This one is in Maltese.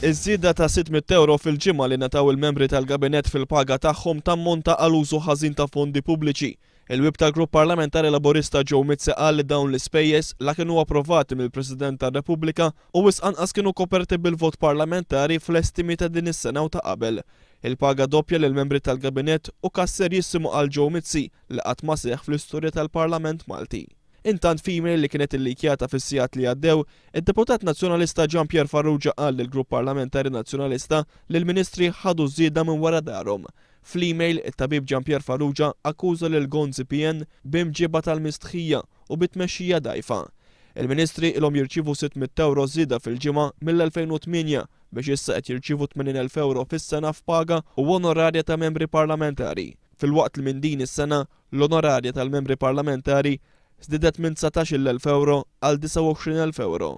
Iż-żieda ta' 600 euro fil-ġimgħa li nataw il-membri tal-Gabinett fil-paga tagħhom tammonta għal użu ħażin ta' fondi pubbliċi. Il-wib tal-Grupp Parlamentari Laburista Joe Mizzi qal li dawn l-ispejjeż la kienu approvati mill-President tar-Repubblika u wisq anqas kienu koperti bil-vot parlamentari fl-estimi ta' din is-sena u ta' qabel. Il-paga doppja lill membri tal-Gabinett u kasser jissimu għal Joe Mizzi li qatt ma seħħ fl-istorja tal-Parlament Malti. Intant f'email li kienet illikjata fis-sigħat li għaddew, id-Deputat Nazzjonalista Gianpier Farrugia qal lill-Grupp Parlamentari Nazzjonalista li l-Ministri ħadu żieda minn wara darhom. Fl-email it-tabib Gianpier Farrugia akkuża lil Gonzi PN b'imġiba tal-mistħija u bit-tmexxija dgħajfa. Il-Ministri ilhom jirċievu 600 euro żieda fil-ġimgħa mill-2008 biex issa qed jirċievu 80,000 euro fis-sena f'paga u onorarja ta' membri parlamentari. Filwaqt li minn din is-sena l-onorarja tal-membri parlamentari żdiedet minn 19,000 euro għal 29,000 euro.